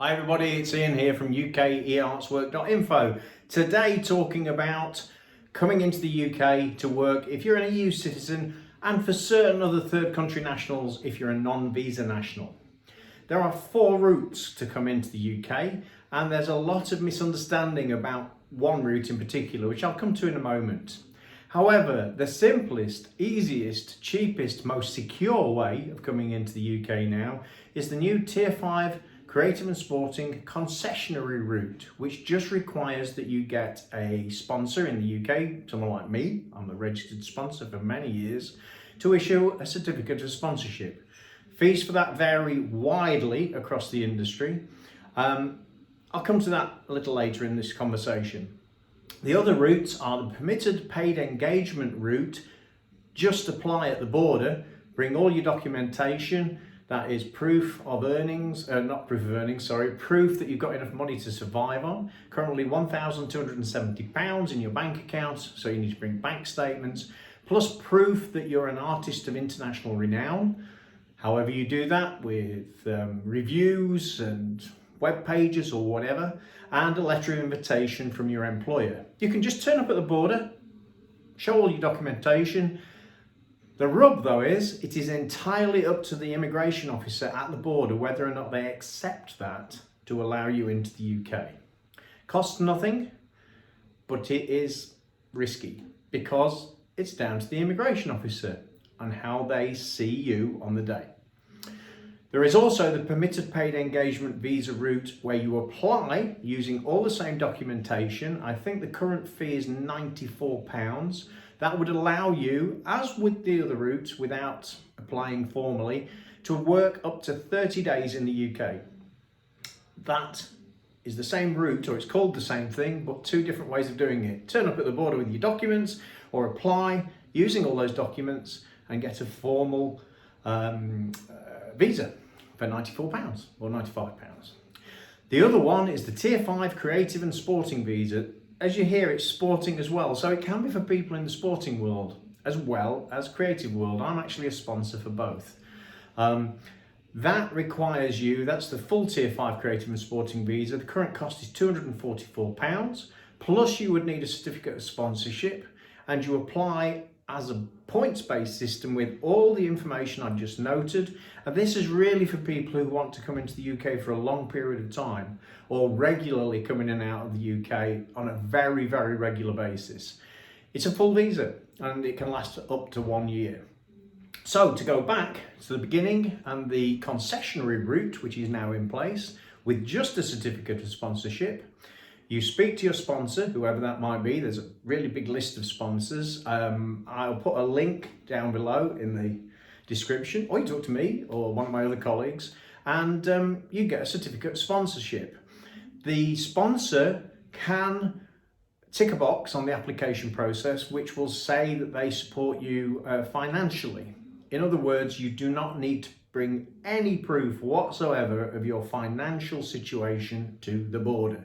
Hi everybody, it's Ian here from UKeArtswork.info. Today talking about coming into the UK to work if you're an EU citizen and for certain other third country nationals if you're a non-visa national. There are 4 routes to come into the UK and there's a lot of misunderstanding about one route in particular, which I'll come to in a moment. However, the simplest, easiest, cheapest, most secure way of coming into the UK now is the new Tier 5 Creative and Sporting Concessionary Route, which just requires that you get a sponsor in the UK, someone like me, I'm a registered sponsor for many years, to issue a certificate of sponsorship. Fees for that vary widely across the industry. I'll come to that a little later in this conversation. The other routes are the permitted paid engagement route. Just apply at the border, bring all your documentation, that is proof of earnings, proof that you've got enough money to survive on. Currently £1,270 in your bank account, so you need to bring bank statements, plus proof that you're an artist of international renown. However you do that, with reviews and web pages or whatever, and a letter of invitation from your employer. You can just turn up at the border, show all your documentation. The rub though is, it is entirely up to the immigration officer at the border whether or not they accept that to allow you into the UK. Costs nothing, but it is risky because it's down to the immigration officer and how they see you on the day. There is also the permitted paid engagement visa route where you apply using all the same documentation. I think the current fee is £94. That would allow you, as with the other routes, without applying formally, to work up to 30 days in the UK. That is the same route, or it's called the same thing, but 2 different ways of doing it. Turn up at the border with your documents, or apply using all those documents and get a formal visa for £94 or £95. The other one is the Tier 5 Creative and Sporting Visa. As you hear, it's sporting as well, so it can be for people in the sporting world as well as creative world. I'm actually a sponsor for both. That requires you, that's the full Tier 5 Creative and Sporting Visa. The current cost is £244, plus you would need a certificate of sponsorship, and you apply as a points-based system with all the information I've just noted. And this is really for people who want to come into the UK for a long period of time or regularly come in and out of the UK on a very, very regular basis. It's a full visa and it can last up to 1 year. So to go back to the beginning and the concessionary route, which is now in place with just a certificate of sponsorship, you speak to your sponsor, whoever that might be. There's a really big list of sponsors. I'll put a link down below in the description, or you talk to me or one of my other colleagues, and you get a certificate of sponsorship. The sponsor can tick a box on the application process which will say that they support you financially. In other words, you do not need to bring any proof whatsoever of your financial situation to the border.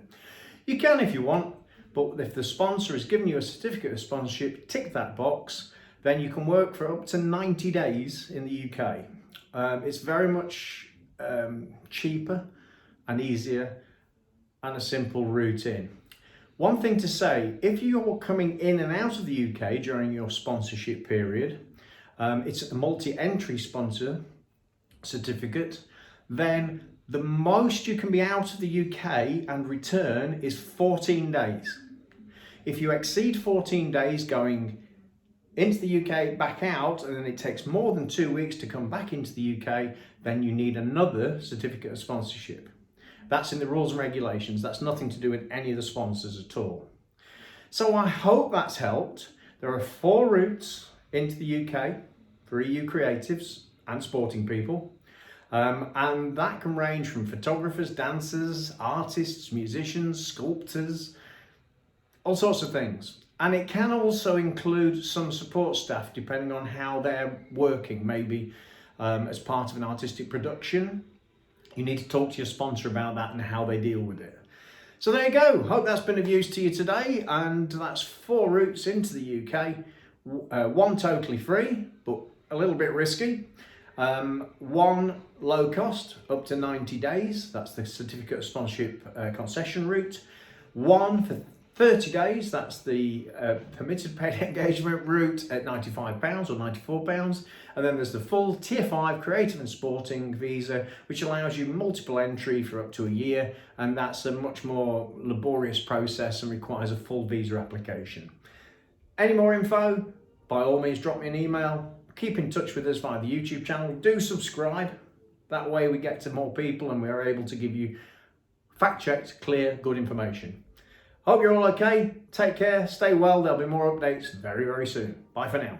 You can if you want, but if the sponsor has given you a certificate of sponsorship, tick that box, then you can work for up to 90 days in the UK. It's very much cheaper and easier and a simple route in. One thing to say, if you're coming in and out of the UK during your sponsorship period, it's a multi-entry sponsor certificate, then the most you can be out of the UK and return is 14 days. If you exceed 14 days going into the UK, back out, and then it takes more than 2 weeks to come back into the UK, then you need another certificate of sponsorship. That's in the rules and regulations. That's nothing to do with any of the sponsors at all. So I hope that's helped. There are 4 routes into the UK for EU creatives and sporting people. And that can range from photographers, dancers, artists, musicians, sculptors, all sorts of things. And it can also include some support staff depending on how they're working, maybe as part of an artistic production. You need to talk to your sponsor about that and how they deal with it. So there you go. Hope that's been of use to you today. And that's 4 routes into the UK. 1 totally free, but a little bit risky. One low cost, up to 90 days. That's the certificate of sponsorship concession route. One for 30 days, that's the permitted paid engagement route at £95 or £94. And then there's the full Tier 5 creative and sporting visa, which allows you multiple entry for up to a year. And that's a much more laborious process and requires a full visa application. Any more info? By all means, drop me an email. Keep in touch with us via the YouTube channel. Do subscribe. That way we get to more people and we are able to give you fact-checked, clear, good information. Hope you're all okay. Take care. Stay well. There'll be more updates very, very soon. Bye for now.